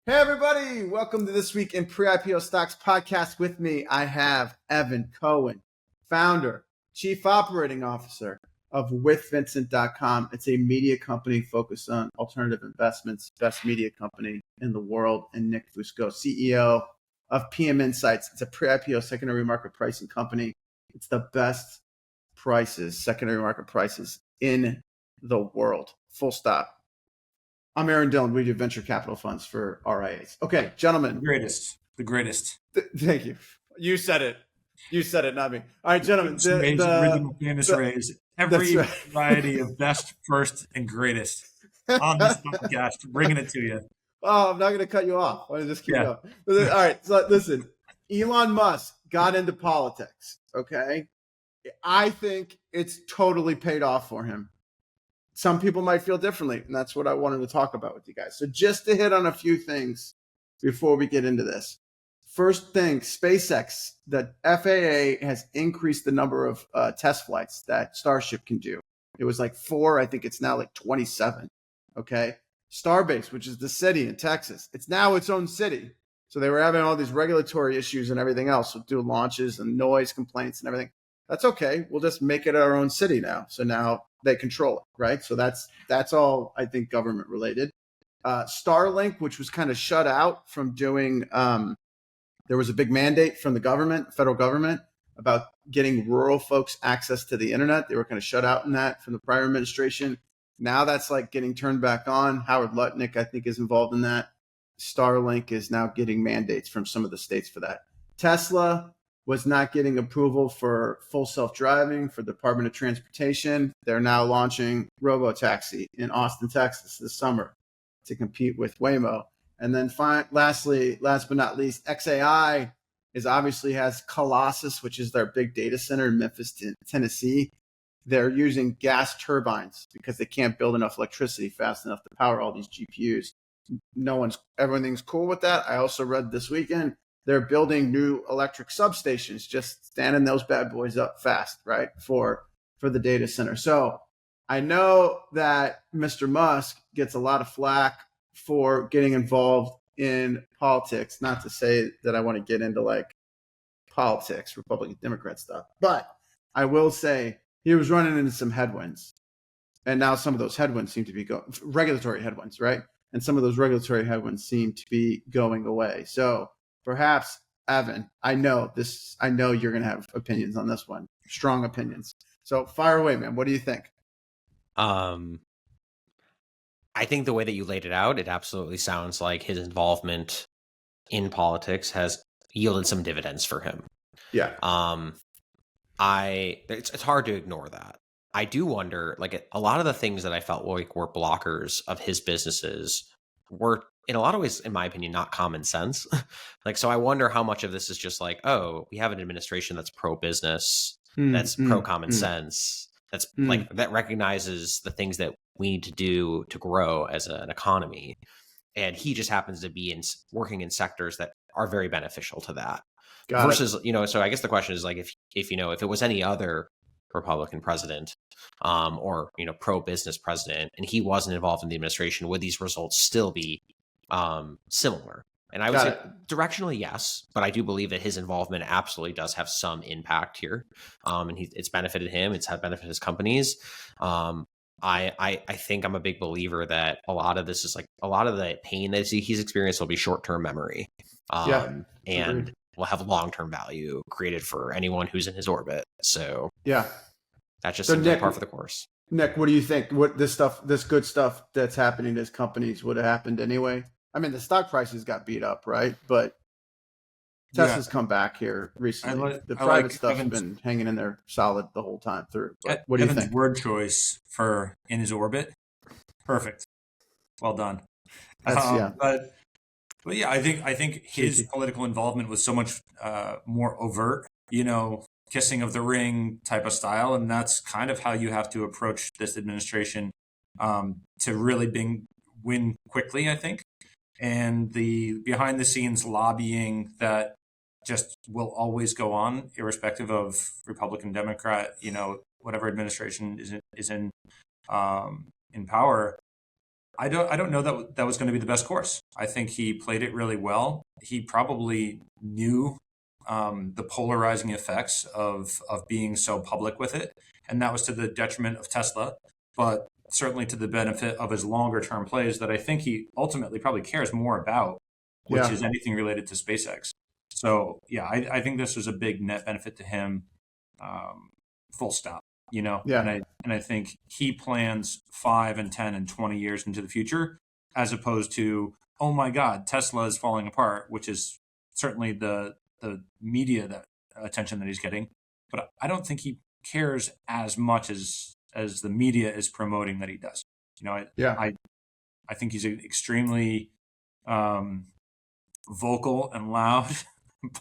Hey everybody, welcome to This Week in Pre-IPO Stocks podcast. With me, I have Evan Cohen, founder, chief operating officer of WithVincent.com. It's a media company focused on alternative investments, best media company in the world, and Nick Fusco, CEO of PM Insights. It's a pre-IPO secondary market pricing company. It's the best prices, secondary market prices in the world. Full stop. I'm Aaron Dillon. We do venture capital funds for RIAs. Okay, gentlemen. The greatest. Thank you. You said it. You said it, not me. All right, gentlemen. Original famous raise. Every variety of best, first, and greatest on this podcast. Bringing it to you. Oh, I'm not going to cut you off. I just keep going. All right. So listen, Elon Musk got into politics. Okay. I think it's totally paid off for him. Some people might feel differently, and that's what I wanted to talk about with you guys. So just to hit on a few things before we get into this. First thing, SpaceX, the FAA has increased the number of test flights that Starship can do. It was like 4. I think it's now like 27. Okay. Starbase, which is the city in Texas, it's now its own city. So they were having all these regulatory issues and everything else with doing launches and noise complaints and everything. That's okay. We'll just make it our own city now. So now they control it, right? So that's all, I think, government related. Starlink, which was kind of shut out from doing, there was a big mandate from the government, federal government, about getting rural folks access to the internet. They were kind of shut out in that from the prior administration. Now that's like getting turned back on. Howard Lutnick, I think, is involved in that. Starlink is now getting mandates from some of the states for that. Tesla was not getting approval for full self-driving for the Department of Transportation. They're now launching Robotaxi in Austin, Texas this summer to compete with Waymo. And then last but not least, XAI obviously has Colossus, which is their big data center in Memphis, Tennessee. They're using gas turbines because they can't build enough electricity fast enough to power all these GPUs. Everything's cool with that. I also read this weekend they're building new electric substations, just standing those bad boys up fast, right, for the data center. So I know that Mr. Musk gets a lot of flack for getting involved in politics. Not to say that I want to get into like politics, Republican, Democrat stuff, but I will say he was running into some headwinds. And now some of those headwinds seem to be regulatory headwinds, right? And some of those regulatory headwinds seem to be going away. So perhaps, Evan, I know you're going to have opinions on this one, strong opinions. So fire away, man. What do you think? I think the way that you laid it out, it absolutely sounds like his involvement in politics has yielded some dividends for him. Yeah. It's hard to ignore that. I do wonder, like, a lot of the things that I felt like were blockers of his businesses were, in a lot of ways, in my opinion, not common sense. Like, so I wonder how much of this is just like, oh, we have an administration that's pro-business, that's pro-common sense, that's like, that recognizes the things that we need to do to grow as an economy. And he just happens to be working in sectors that are very beneficial to that. Versus, so I guess the question is like, if it was any other Republican president, or, pro-business president, and he wasn't involved in the administration, would these results still be similar? And I would say directionally, yes, but I do believe that his involvement absolutely does have some impact here. And it's benefited him. It's had benefited his companies. I think I'm a big believer that a lot of this is like a lot of the pain that he's experienced will be short-term memory. And will have long-term value created for anyone who's in his orbit. So yeah, that just seems like par for the course. Nick, what do you think? What this good stuff that's happening to his companies would have happened anyway? I mean, the stock prices got beat up, right? But Tesla's come back here recently. The private stuff's been hanging in there solid the whole time through. But what do you think? Word choice for in his orbit, perfect. Well done. But yeah, I think his political involvement was so much more overt, kissing of the ring type of style. And that's kind of how you have to approach this administration to really win quickly, I think. And the behind the scenes lobbying that just will always go on, irrespective of Republican, Democrat, whatever administration is in power. I don't know that that was going to be the best course. I think he played it really well. He probably knew the polarizing effects of being so public with it, and that was to the detriment of Tesla, but certainly to the benefit of his longer term plays that I think he ultimately probably cares more about, which Yeah. is anything related to SpaceX. So yeah, I think this was a big net benefit to him. Full stop. Yeah. And I think he plans 5 and 10 and 20 years into the future, as opposed to, oh my God, Tesla is falling apart, which is certainly the media that attention that he's getting. But I don't think he cares as much as the media is promoting that he does. Yeah. I think he's extremely vocal and loud,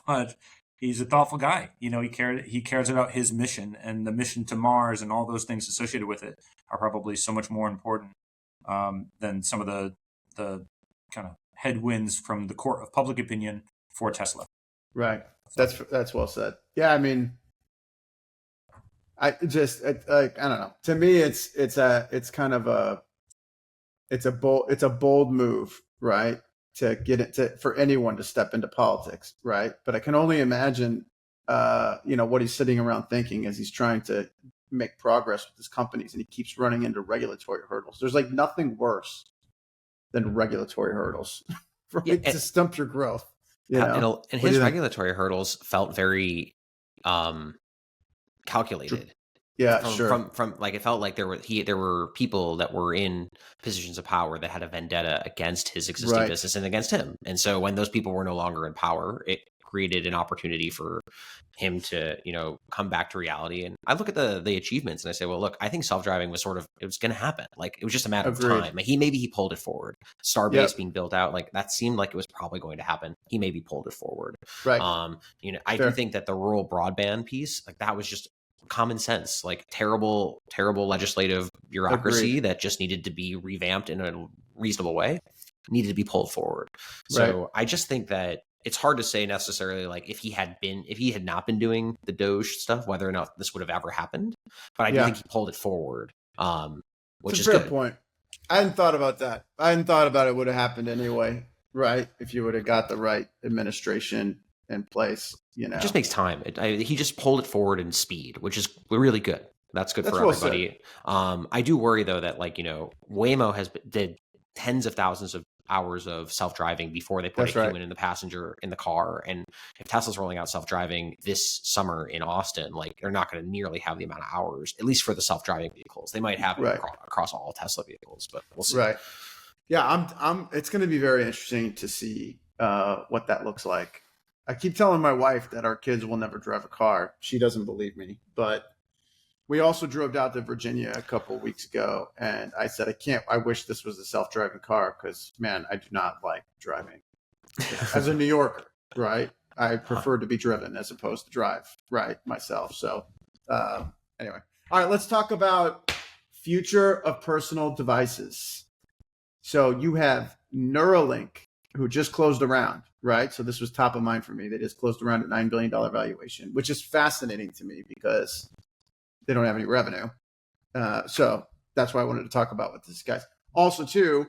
but he's a thoughtful guy. He cares about his mission, and the mission to Mars and all those things associated with it are probably so much more important than some of the kind of headwinds from the court of public opinion for Tesla. Right. That's well said. Yeah. I mean, I don't know. To me, it's a bold move, right? To get it for anyone to step into politics, right? But I can only imagine, what he's sitting around thinking as he's trying to make progress with his companies, and he keeps running into regulatory hurdles. There's like nothing worse than regulatory hurdles, right? To stump your growth. And his regulatory hurdles felt very calculated. Yeah, From like, it felt like there were people that were in positions of power that had a vendetta against his existing business and against him. And so when those people were no longer in power, it created an opportunity for him to, come back to reality. And I look at the achievements and I say, well, look, I think self-driving was it was going to happen. Like, it was just a matter of time. Like, maybe he pulled it forward. Starbase being built out, like, that seemed like it was probably going to happen. He maybe pulled it forward. Right. I do think that the rural broadband piece, like, that was just common sense, like terrible legislative bureaucracy that just needed to be revamped in a reasonable way, needed to be pulled forward. So I just think that it's hard to say necessarily, like, if he had not been doing the Doge stuff, whether or not this would have ever happened. But I do think he pulled it forward, which is a fair point. I hadn't thought about that. I hadn't thought about it would have happened anyway, right? If you would have got the right administration in place, It just makes time. He just pulled it forward in speed, which is really good. That's good for everybody. I do worry though that, like, Waymo did tens of thousands of hours of self-driving before they put a human in the passenger in the car. And if Tesla's rolling out self-driving this summer in Austin, like, they're not going to nearly have the amount of hours, at least for the self-driving vehicles. They might have it across all Tesla vehicles, but we'll see. Right. Yeah. It's going to be very interesting to see what that looks like. I keep telling my wife that our kids will never drive a car. She doesn't believe me, but we also drove down to Virginia a couple of weeks ago, and I said, I wish this was a self-driving car, because, man, I do not like driving. As a New Yorker, right? I prefer to be driven as opposed to drive, right, myself. So anyway. All right, let's talk about future of personal devices. So you have Neuralink, who just closed a round, right? So this was top of mind for me. They just closed around at $9 billion valuation, which is fascinating to me because they don't have any revenue. So that's why I wanted to talk about with these guys. Also, too,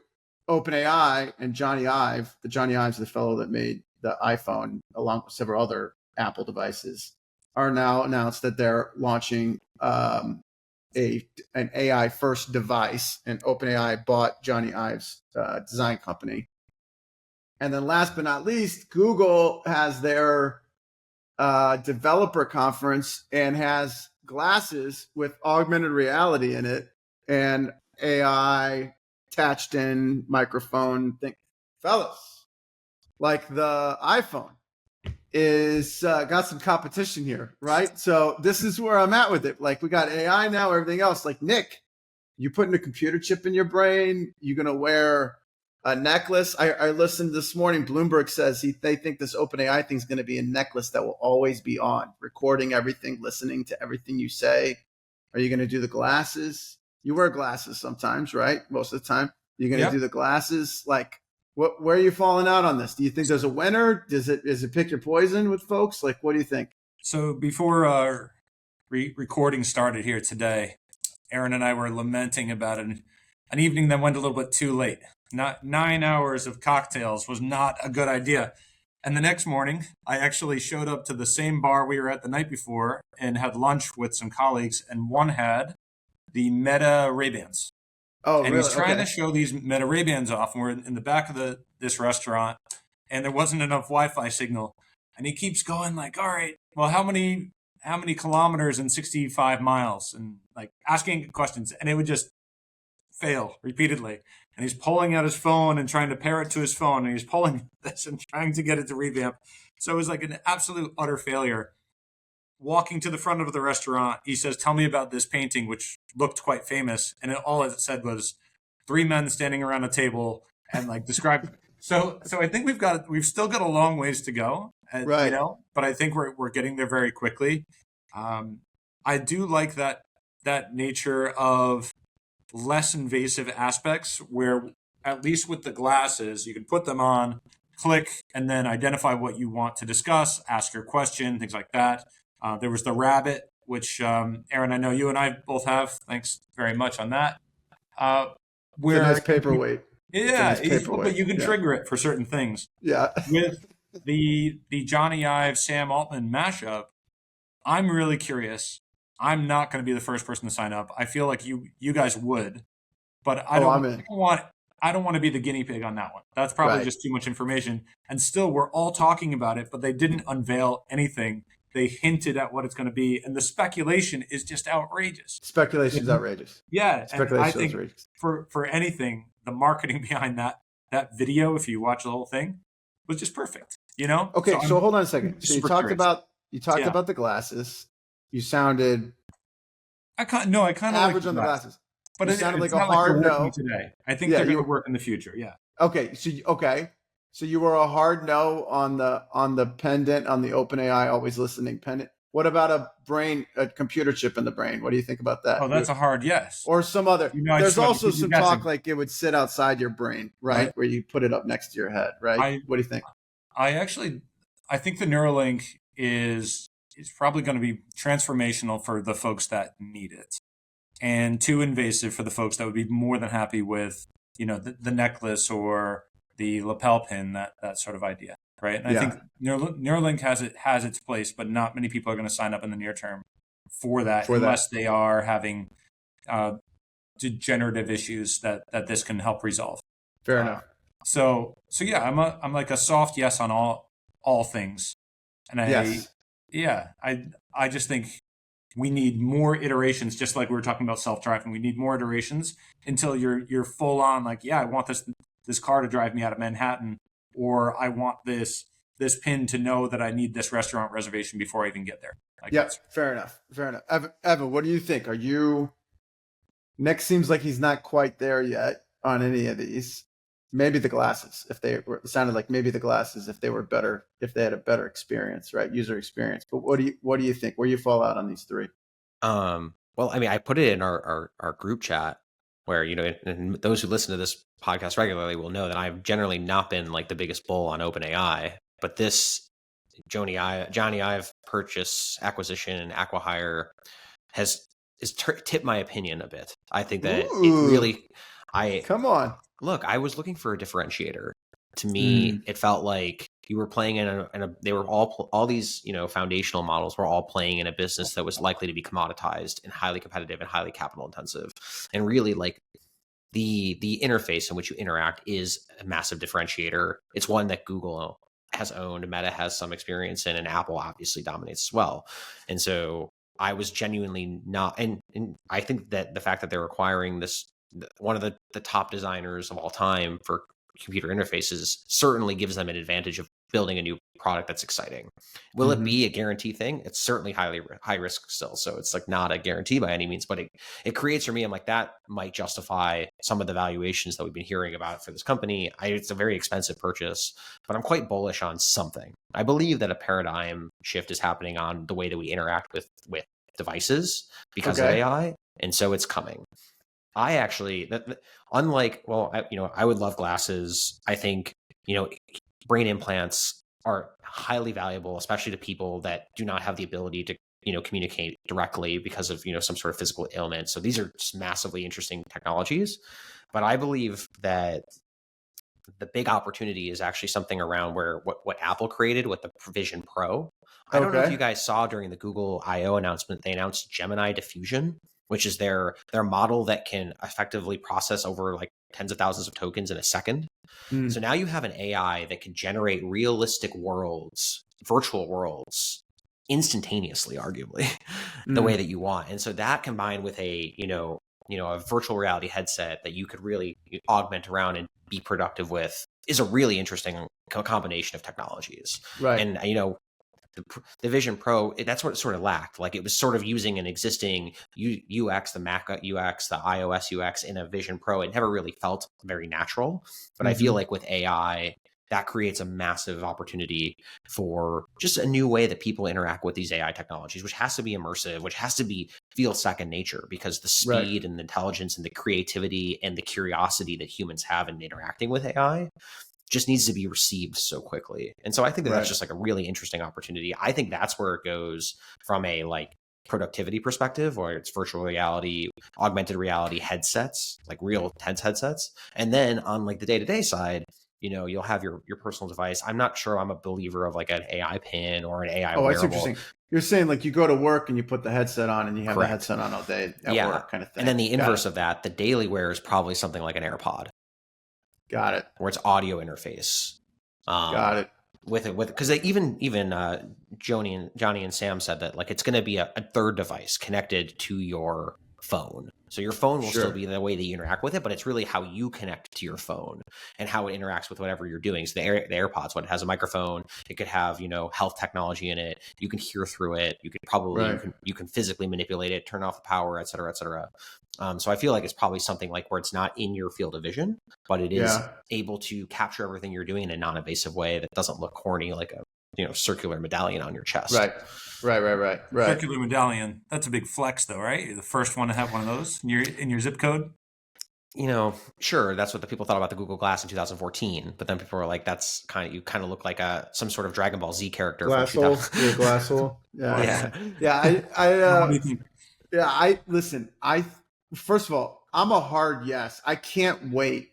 OpenAI and Johnny Ive, Johnny Ive's the fellow that made the iPhone, along with several other Apple devices, are now announced that they're launching an AI first device, and OpenAI bought Johnny Ive's design company. And then last but not least, Google has their developer conference and has glasses with augmented reality in it and AI attached in microphone thing. Fellas, like, the iPhone is got some competition here, right? So this is where I'm at with it. Like, we got AI now, everything else. Like, Nick, you putting a computer chip in your brain, you're going to wear a necklace. I listened this morning. Bloomberg says they think this OpenAI thing is going to be a necklace that will always be on, recording everything, listening to everything you say. Are you going to do the glasses? You wear glasses sometimes, right? Most of the time. You're going to do the glasses. Like, where are you falling out on this? Do you think there's a winner? Is it pick your poison with folks? Like, what do you think? So before our recording started here today, Aaron and I were lamenting about an an evening that went a little bit too late. Not 9 hours of cocktails was not a good idea. And the next morning, I actually showed up to the same bar we were at the night before and had lunch with some colleagues, and one had the Meta Ray-Bans. Oh, and really? he's trying Okay. to show these Meta Ray-Bans off, and we're in the back of this restaurant, and there wasn't enough Wi-Fi signal. And he keeps going like, all right, well, how many kilometers in 65 miles? And like asking questions, and it would just fail repeatedly. And he's pulling out his phone and trying to pair it to his phone, and he's pulling this and trying to get it to revamp. So it was like an absolute utter failure. Walking to the front of the restaurant, he says, tell me about this painting, which looked quite famous. And all it said was 3 men standing around a table and like described. So I think we've still got a long ways to go, Right. you know, but I think we're getting there very quickly. I do like that nature of less invasive aspects where, at least with the glasses, you can put them on, click, and then identify what you want to discuss, ask your question, things like that. There was the rabbit, which Aaron, I know you and I both have. Thanks very much on that. It's a nice paperweight. Yeah, paperweight. but you can trigger it for certain things. Yeah. With the Johnny Ive Sam Altman mashup, I'm really curious. I'm not going to be the first person to sign up. I feel like you guys would, but I don't want to be the guinea pig on that one. That's probably just too much information. And still, we're all talking about it, but they didn't unveil anything. They hinted at what it's going to be, and the speculation is just outrageous. Speculation is outrageous. Yeah, speculation and I think outrageous. for anything, the marketing behind that video, if you watch the whole thing, was just perfect. You know? Okay, so hold on a second. So you talked curious. about the glasses. You sounded kind of average on the glasses. But it sounded like a hard no today. I think they're going to work in the future. Yeah. Okay. So you were a hard no on the pendant, on the OpenAI always listening pendant. What about a computer chip in the brain? What do you think about that? Oh, that's a hard yes. Or some other. There's also some talk like it would sit outside your brain, right? Where you put it up next to your head, right? What do you think? I think the Neuralink is probably going to be transformational for the folks that need it, and too invasive for the folks that would be more than happy with, you know, the necklace or the lapel pin, that sort of idea, right? And I think Neuralink has its place, but not many people are going to sign up in the near term for that unless they are having degenerative issues that this can help resolve. Fair enough. So yeah, I'm like a soft yes on all things, and I just think we need more iterations, just like we were talking about self-driving. We need more iterations until you're full on like, yeah, I want this car to drive me out of Manhattan, or I want this pin to know that I need this restaurant reservation before I even get there. Fair enough. Evan, what do you think? Nick seems like he's not quite there yet on any of these. Maybe the glasses, it sounded like maybe the glasses, if they were better, if they had a better experience, right? User experience. But what do you think? Where do you fall out on these three? Well, I mean, I put it in our group chat where, you know, and those who listen to this podcast regularly will know that I've generally not been like the biggest bull on OpenAI, but this Johnny Ive purchase, acquisition, and acquihire has tipped my opinion a bit. I think that it really, come on. Look, I was looking for a differentiator. To me, it felt like you were playing they were all these, you know, foundational models were all playing in a business that was likely to be commoditized and highly competitive and highly capital intensive. And really, like, the interface in which you interact is a massive differentiator. It's one that Google has owned, Meta has some experience in, and Apple obviously dominates as well. And so I was genuinely not, and I think that the fact that they're acquiring one of the top designers of all time for computer interfaces certainly gives them an advantage of building a new product that's exciting. Will it be a guarantee thing? It's certainly high risk still. So it's like not a guarantee by any means, but it creates for me, I'm like, that might justify some of the valuations that we've been hearing about for this company. It's a very expensive purchase, but I'm quite bullish on something. I believe that a paradigm shift is happening on the way that we interact with devices because of AI. And so it's coming. I actually, unlike, I would love glasses. I think, you know, brain implants are highly valuable, especially to people that do not have the ability to, you know, communicate directly because of, you know, some sort of physical ailment. So these are just massively interesting technologies. But I believe that the big opportunity is actually something around where what Apple created with the Vision Pro. I don't know if you guys saw during the Google I/O announcement, they announced Gemini Diffusion, which is their model that can effectively process over like tens of thousands of tokens in a second. So now you have an AI that can generate realistic worlds, virtual worlds, instantaneously, arguably, the way that you want. And so that combined with a a virtual reality headset that you could really augment around and be productive with is a really interesting combination of technologies. Right. And the Vision Pro, that's what it sort of lacked. Like it was sort of using an existing UX, the Mac UX, the iOS UX in a Vision Pro. It never really felt very natural. But I feel like with AI, that creates a massive opportunity for just a new way that people interact with these AI technologies, which has to be immersive, which has to feel second nature, because the speed and the intelligence and the creativity and the curiosity that humans have in interacting with AI just needs to be received so quickly. And so I think that that's just like a really interesting opportunity. I think that's where it goes from a like productivity perspective, where it's virtual reality, augmented reality headsets, like real tense headsets. And then on like the day-to-day side, you'll have your personal device. I'm not sure I'm a believer of like an AI pin or an AI wearable. That's interesting. You're saying like you go to work and you put the headset on and you have the headset on all day at work kind of thing. And then the inverse of that, the daily wear is probably something like an AirPod. Got it. Where it's audio interface. Got it. With it, because even Johnny and Sam said that like it's going to be a third device connected to your phone. So your phone will still be the way that you interact with it, but it's really how you connect to your phone and how it interacts with whatever you're doing. So the AirPods, what it has a microphone, it could have health technology in it. You can hear through it. You could probably you can physically manipulate it, turn off the power, et cetera, et cetera. So I feel like it's probably something like where it's not in your field of vision, but it is able to capture everything you're doing in a non-invasive way that doesn't look corny like a circular medallion on your chest. Right. Circular medallion. That's a big flex, though, right? You're the first one to have one of those in your zip code. Sure, that's what the people thought about the Google Glass in 2014. But then people were like, "That's you kind of look like some sort of Dragon Ball Z character." Glass hole. Glass hole. Listen. First of all, I'm a hard yes. I can't wait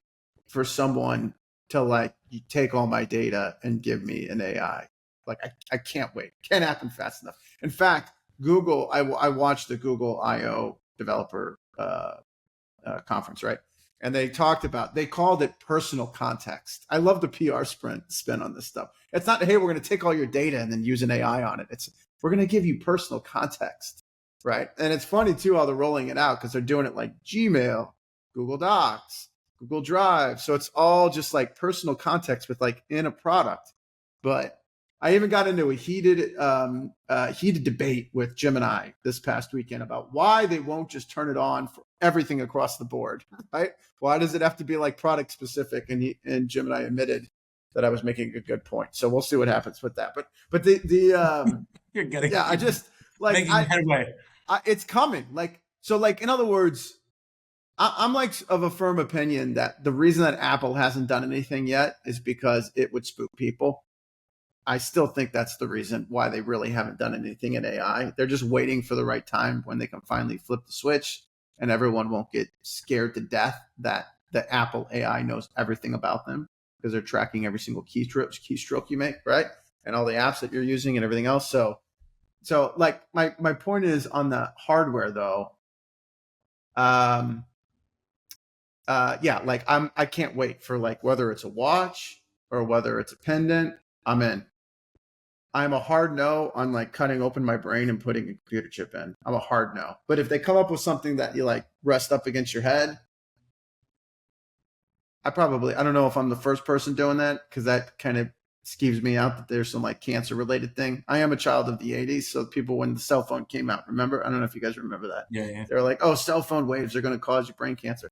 for someone to like take all my data and give me an AI. Like I can't wait. Can't happen fast enough. In fact, Google. I watched the Google I/O developer conference, right? And they called it personal context. I love the PR spin on this stuff. It's not, hey, we're going to take all your data and then use an AI on it. It's, we're going to give you personal context, right? And it's funny too how they're rolling it out because they're doing it like Gmail, Google Docs, Google Drive. So it's all just like personal context with like in a product. But I even got into a heated debate with Gemini this past weekend about why they won't just turn it on for everything across the board, right? Why does it have to be like product specific? And Gemini admitted that I was making a good point. So we'll see what happens with that. But you're getting I just like making headway. It's coming. Like in other words, I'm like of a firm opinion that the reason that Apple hasn't done anything yet is because it would spook people. I still think that's the reason why they really haven't done anything in AI. They're just waiting for the right time when they can finally flip the switch and everyone won't get scared to death that the Apple AI knows everything about them because they're tracking every single keystroke you make, right? And all the apps that you're using and everything else. So like my point is on the hardware though. Like I can't wait for like whether it's a watch or whether it's a pendant, I'm in. I'm a hard no on like cutting open my brain and putting a computer chip in. I'm a hard no. But if they come up with something that you like rest up against your head, I don't know if I'm the first person doing that because that kind of skeeves me out that there's some like cancer related thing. I am a child of the 80s. So people, when the cell phone came out, remember? I don't know if you guys remember that. Yeah. They're like, oh, cell phone waves are going to cause you brain cancer.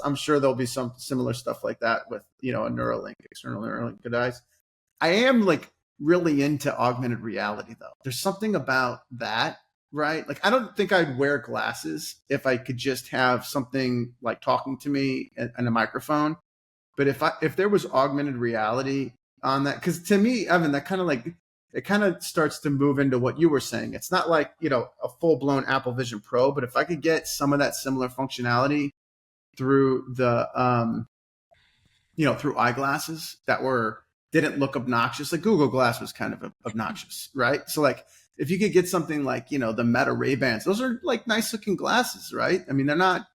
I'm sure there'll be some similar stuff like that with, a Neuralink, external Neuralink device. I am like really into augmented reality though. There's something about that, right? Like I don't think I'd wear glasses if I could just have something like talking to me and a microphone. But if there was augmented reality on that, because to me, Evan, that kind of like it kind of starts to move into what you were saying. It's not like a full blown Apple Vision Pro, but if I could get some of that similar functionality through the through eyeglasses that didn't look obnoxious. Like Google Glass was kind of obnoxious, right? So like if you could get something like, the Meta Ray-Bans, those are like nice looking glasses, right? I mean, they're not,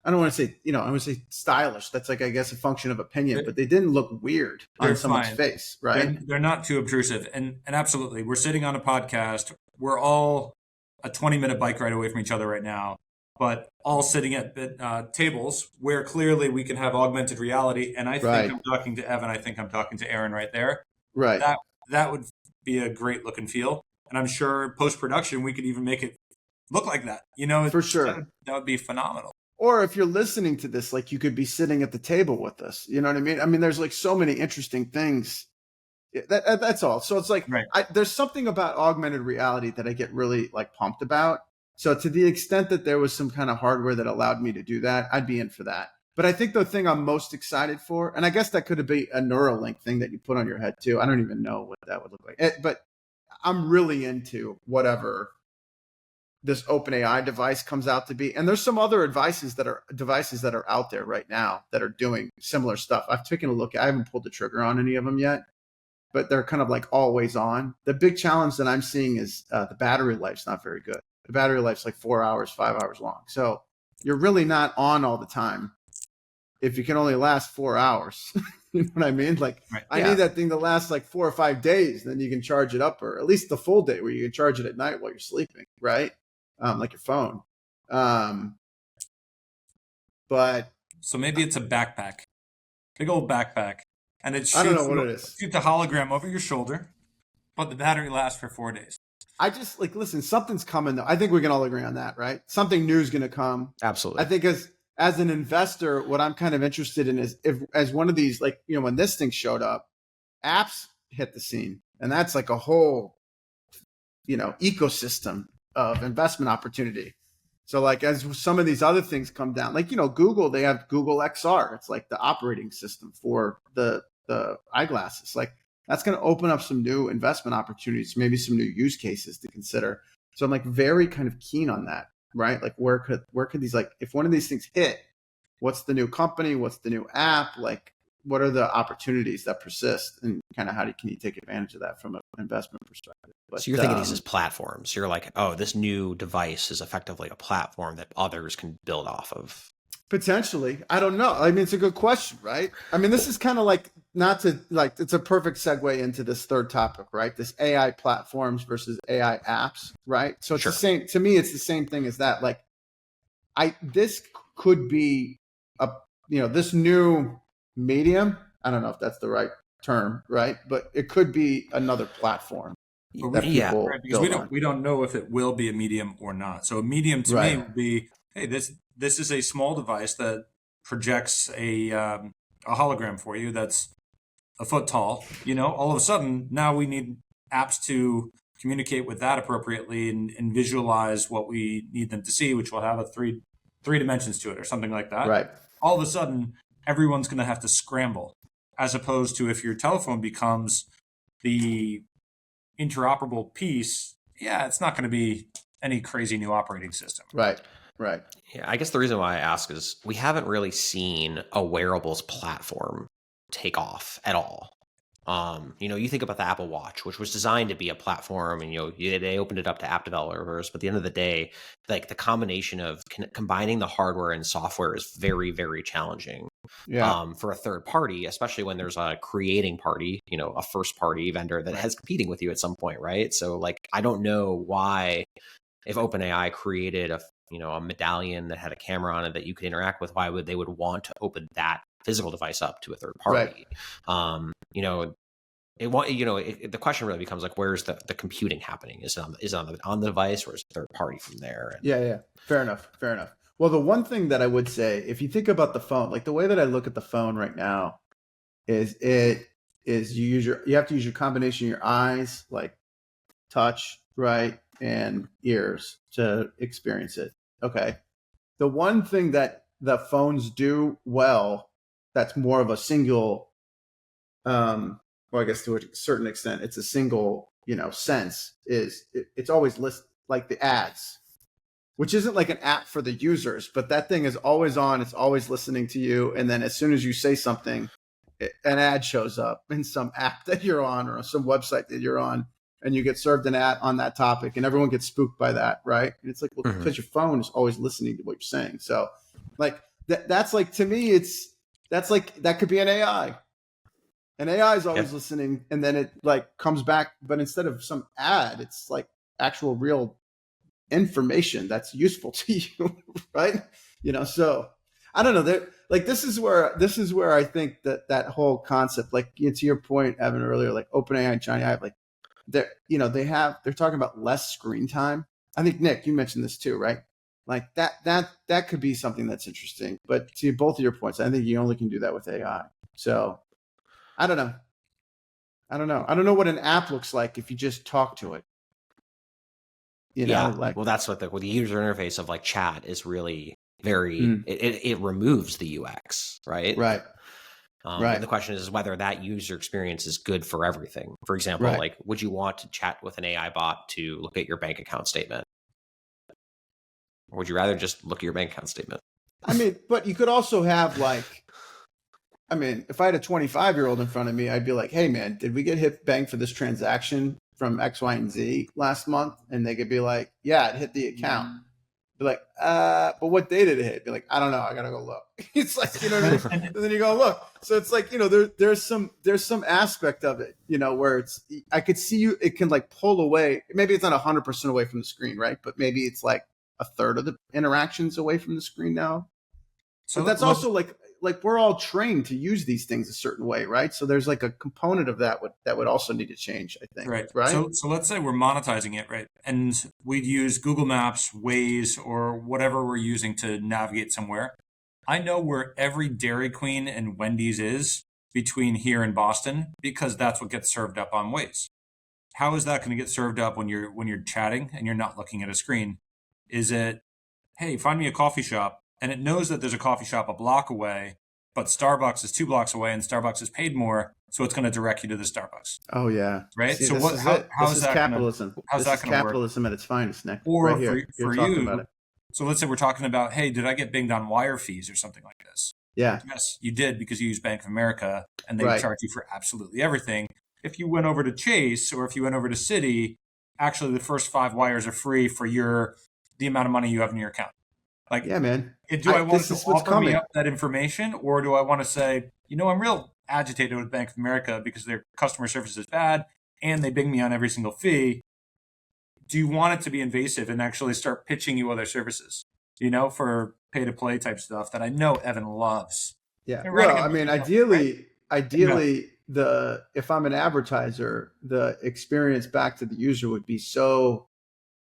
I don't want to say, I would say stylish. That's like, I guess, a function of opinion, but they didn't look weird on someone's face, right? They're not too obtrusive. And absolutely, we're sitting on a podcast. We're all a 20-minute bike ride away from each other right now, but all sitting at tables where clearly we can have augmented reality. And I think I'm talking to Evan. I think I'm talking to Aaron right there. Right. That would be a great look and feel. And I'm sure post-production, we could even make it look like that. For sure. That would be phenomenal. Or if you're listening to this, like you could be sitting at the table with us. You know what I mean? I mean, there's like so many interesting things. That's all. So it's like, there's something about augmented reality that I get really like pumped about. So to the extent that there was some kind of hardware that allowed me to do that, I'd be in for that. But I think the thing I'm most excited for, and I guess that could be a Neuralink thing that you put on your head too. I don't even know what that would look like. But I'm really into whatever this OpenAI device comes out to be. And there's some other devices that are out there right now that are doing similar stuff. I've taken a look. I haven't pulled the trigger on any of them yet, but they're kind of like always on. The big challenge that I'm seeing is the battery life's not very good. The battery life's like 4 hours, 5 hours long. So you're really not on all the time if you can only last 4 hours. You know what I mean? Like I need that thing to last like 4 or 5 days. Then you can charge it up, or at least the full day where you can charge it at night while you're sleeping, right? Like your phone. But so maybe it's a backpack, big old backpack. And it shoots, I don't know what it is. Shoot the hologram over your shoulder, but the battery lasts for 4 days. I just listen, something's coming though. I think we can all agree on that, right? Something new is going to come. Absolutely. I think as an investor, what I'm kind of interested in is as one of these, like, when this thing showed up, apps hit the scene, and that's like a whole, ecosystem of investment opportunity. So like as some of these other things come down, like, Google, they have Google XR. It's like the operating system for the eyeglasses. Like that's going to open up some new investment opportunities, maybe some new use cases to consider. So I'm like very kind of keen on that, right? Like where could these, like, if one of these things hit, what's the new company? What's the new app? Like, what are the opportunities that persist, and kind of can you take advantage of that from an investment perspective? But, so you're thinking these as platforms. You're like, oh, this new device is effectively a platform that others can build off of. Potentially. I don't know. I mean, it's a good question, right? I mean, this is kind of like, it's a perfect segue into this third topic, right? This AI platforms versus AI apps, right? So it's the same, to me, it's the same thing as that. Like this could be this new medium. I don't know if that's the right term, right? But it could be another platform. Because we don't know if it will be a medium or not. So a medium to me would be, hey, this is a small device that projects a hologram for you that's a foot tall. All of a sudden now we need apps to communicate with that appropriately and visualize what we need them to see, which will have a three dimensions to it or something like that. Right. All of a sudden, everyone's going to have to scramble, as opposed to if your telephone becomes the interoperable piece, it's not going to be any crazy new operating system. Right. Yeah, I guess the reason why I ask is we haven't really seen a wearables platform take off at all. You think about the Apple Watch, which was designed to be a platform, and they opened it up to app developers. But at the end of the day, like the combination of combining the hardware and software is very, very challenging. Yeah. For a third party, especially when there's a creating party, a first party vendor that has competing with you at some point, right? So like, I don't know why, if OpenAI created a medallion that had a camera on it that you could interact with, why would they want to open that physical device up to a third party? Right. The question really becomes like, where's the computing happening? Is it on the device, or is it third party from there? Yeah. Fair enough. Well, the one thing that I would say, if you think about the phone, like the way that I look at the phone right now is you have to use your combination of your eyes, like touch, right, and ears to experience it. Okay. The one thing that the phones do well, that's more of a single, well, I guess to a certain extent, it's a single, sense, is it's always like the ads. which isn't like an app for the users, but that thing is always on. It's always listening to you. And then as soon as you say something, an ad shows up in some app that you're on or some website that you're on, and you get served an ad on that topic, and everyone gets spooked by that, right? And it's like, well, because your phone is always listening to what you're saying. So like that's like, to me, that's like, that could be an AI. An AI is always listening, and then it like comes back, but instead of some ad, it's like actual real information that's useful to you, right? So I don't know. Like this is where I think that whole concept, like to your point, Evan, earlier, like OpenAI and Johnny Ive, like they're talking about less screen time. I think Nick, you mentioned this too, right? Like that could be something that's interesting. But to both of your points, I think you only can do that with AI. So I don't know. I don't know what an app looks like if you just talk to it. Well, that's what the user interface of like chat is really very. It removes the UX, right? Right. Right. And the question is whether that user experience is good for everything. For example, like, would you want to chat with an AI bot to look at your bank account statement? Or would you rather just look at your bank account statement? I mean, but you could also have like, I mean, if I had a 25-year-old in front of me, I'd be like, hey, man, did we get hit bang for this transaction from X, Y, and Z last month? And they could be like, yeah, it hit the account. Be like, but what day did it hit? Be like, I don't know. I got to go look. It's like, you know what I mean? And then you go look. So it's like, there's some aspect of it, where I could see it can like pull away. Maybe it's not 100% away from the screen, right? But maybe it's like a third of the interactions away from the screen now. So that's also like we're all trained to use these things a certain way, right? So there's like a component of that would also need to change, I think. Right. So let's say we're monetizing it, right? And we'd use Google Maps, Waze, or whatever we're using to navigate somewhere. I know where every Dairy Queen and Wendy's is between here and Boston because that's what gets served up on Waze. How is that going to get served up when you're chatting and you're not looking at a screen? Is it, hey, find me a coffee shop? And it knows that there's a coffee shop a block away, but Starbucks is 2 blocks away and Starbucks is paid more. So it's going to direct you to the Starbucks. Oh, yeah. Right. See, so how is that capitalism? How's that going to work? Capitalism at its finest, Nick. Or right here. for you, so let's say we're talking about, hey, did I get binged on wire fees or something like this? Yeah. Yes, you did because you use Bank of America and they charge you for absolutely everything. If you went over to Chase or if you went over to Citi, actually the first 5 wires are free for the amount of money you have in your account. Like, yeah, man. Do I want to offer me up that information, or do I want to say, I'm real agitated with Bank of America because their customer service is bad and they bing me on every single fee? Do you want it to be invasive and actually start pitching you other services, for pay-to-play type stuff that I know Evan loves? Yeah. Well, I mean, ideally, if I'm an advertiser, the experience back to the user would be so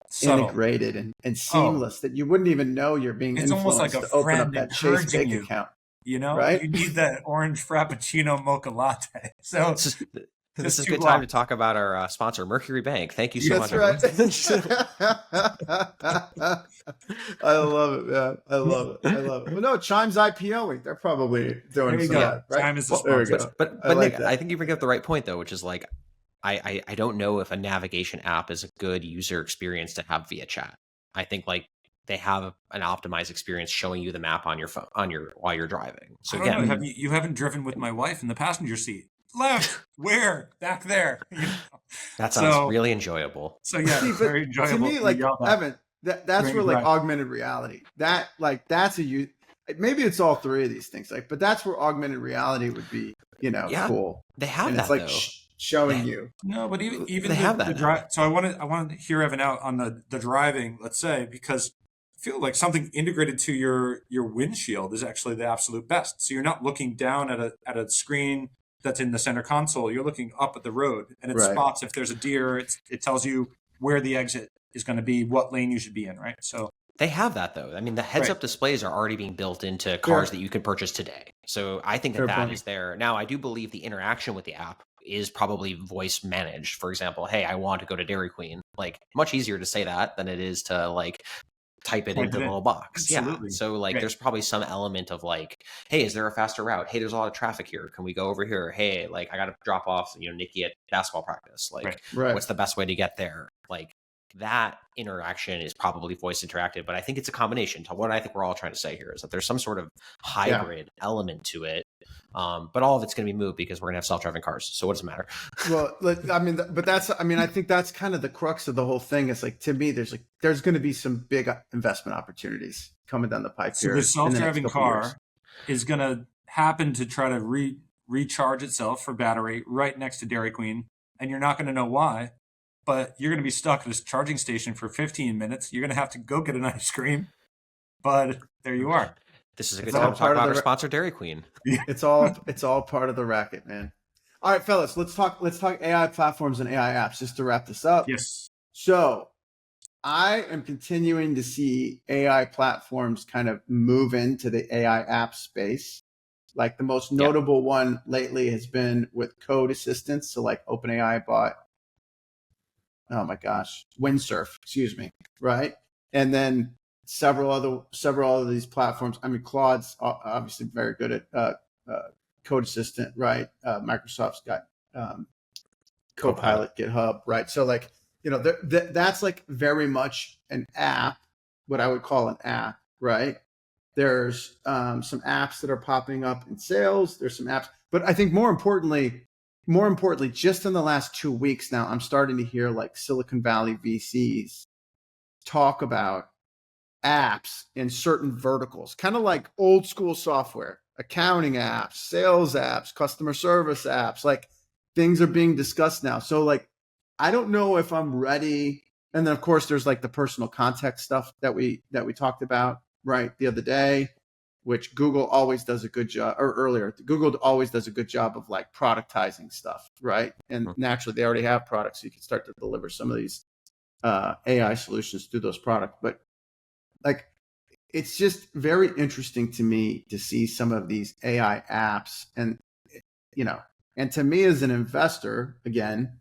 subtle, integrated and seamless that you wouldn't even know you're being influenced almost like a to open up that Chase bank you. account. Right? You need that orange Frappuccino mocha latte. So this is a good time to talk about our sponsor, Mercury Bank. Thank you so much. That's right. I love it, man. I love it. Well, no, Chime's IPOing. They're probably doing some of that, right? Chime is the sponsor. But Nick, I think you bring up the right point, though, which is like, I don't know if a navigation app is a good user experience to have via chat. I think like they have an optimized experience showing you the map on your phone while you're driving. So again, you haven't driven with my wife in the passenger seat. Left, where? Back there. That sounds really enjoyable. So yeah, very enjoyable. To me, like Evan, that's where like augmented reality. That's maybe it's all three of these things. Like, but that's where augmented reality would be, cool. They have and that it's like though. Showing you. No, but even they have that. So I want to hear Evan out on the driving, let's say, because I feel like something integrated to your windshield is actually the absolute best. So you're not looking down at a screen that's in the center console. You're looking up at the road, and it spots if there's a deer. It tells you where the exit is going to be, what lane you should be in, right? So they have that though. I mean, the heads-up displays are already being built into cars that you can purchase today. So I think that is there. Now, I do believe the interaction with the app is probably voice managed. For example, hey, I want to go to Dairy Queen. Like, much easier to say that than it is to like type it into the little box. Absolutely. Yeah. So like there's probably some element of like, hey, is there a faster route? Hey, there's a lot of traffic here. Can we go over here? Hey, like I got to drop off, Nikki at basketball practice. Like what's the best way to get there? Like that interaction is probably voice interactive, but I think it's a combination. To what I think we're all trying to say here is that there's some sort of hybrid element to it. But all of it's going to be moved because we're going to have self-driving cars. So what does it matter? Well, I mean, but I think that's kind of the crux of the whole thing. It's like, to me, there's going to be some big investment opportunities coming down the pipe So here. the self-driving car is going to happen to try to recharge itself for battery right next to Dairy Queen. And you're not going to know why, but you're going to be stuck at this charging station for 15 minutes. You're going to have to go get an ice cream, but there you are. This is a good time to talk about our sponsor, Dairy Queen. It's all part of the racket, man. All right, fellas, let's talk AI platforms and AI apps just to wrap this up. Yes. So I am continuing to see AI platforms kind of move into the AI app space. Like the most notable one lately has been with code assistance. So like OpenAI bought, Windsurf, right? And then several of these platforms. I mean, Claude's obviously very good at code assistant, right? Microsoft's got Copilot, GitHub, right? So like, that's like very much an app, what I would call an app, right? There's some apps that are popping up in sales. There's some apps, but I think more importantly, just in the last 2 weeks now, I'm starting to hear like Silicon Valley VCs talk about apps in certain verticals, kind of like old school software, accounting apps, sales apps, customer service apps, like things are being discussed now. So like, I don't know if I'm ready. And then of course there's like the personal context stuff that we talked about, right, the other day, which Google always does a good job, or earlier, Google always does a good job of like productizing stuff, right? And naturally they already have products, so you can start to deliver some of these AI solutions through those products. But like, it's just very interesting to me to see some of these AI apps, and and to me as an investor, again,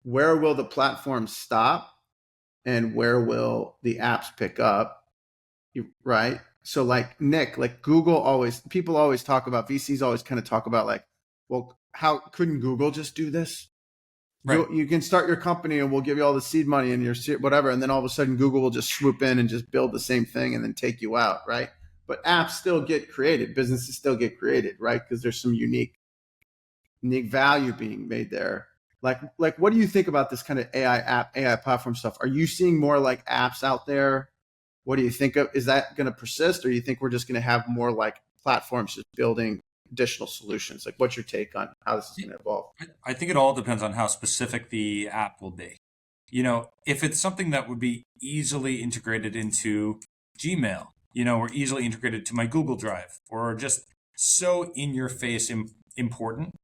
where will the platform stop and where will the apps pick up, right? So like Nick, like people always talk about, VCs always kind of talk about like, well, how couldn't Google just do this? Right. You can start your company and we'll give you all the seed money and your whatever. And then all of a sudden Google will just swoop in and just build the same thing and then take you out, right? But apps still get created. Businesses still get created, right? Because there's some unique value being made there. Like, what do you think about this kind of AI platform stuff? Are you seeing more like apps out there? What do you think of? Is that going to persist, or do you think we're just going to have more like platforms just building additional solutions? Like, what's your take on how this is going to evolve? I think it all depends on how specific the app will be. If it's something that would be easily integrated into Gmail, or easily integrated to my Google Drive, or just so in your face important,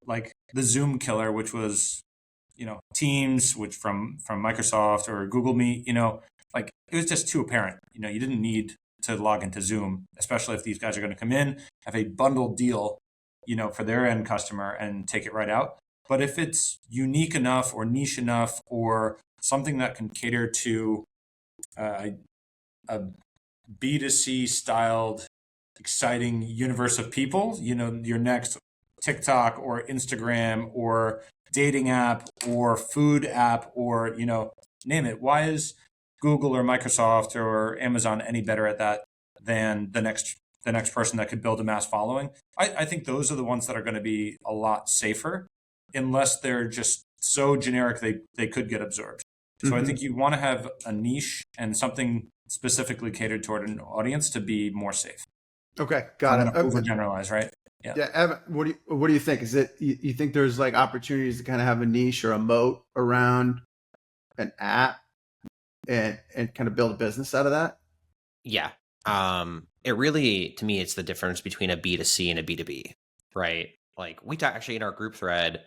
like the Zoom killer, which was, Teams, which from Microsoft, or Google Meet, like it was just too apparent. You didn't need to log into Zoom, especially if these guys are going to come in, have a bundled deal, for their end customer and take it right out. But if it's unique enough or niche enough or something that can cater to a B2C styled, exciting universe of people, your next TikTok or Instagram or dating app or food app or, name it. Why is Google or Microsoft or Amazon any better at that than the next person that could build a mass following? I think those are the ones that are going to be a lot safer, unless they're just so generic they could get absorbed. So I think you want to have a niche and something specifically catered toward an audience to be more safe. Okay, got it. Overgeneralize, right? Yeah, Evan, what do you think? Is it you think there's like opportunities to kind of have a niche or a moat around an app and kind of build a business out of that? Yeah. It really, to me, it's the difference between a B2C and a B2B, right? Like we actually in our group thread,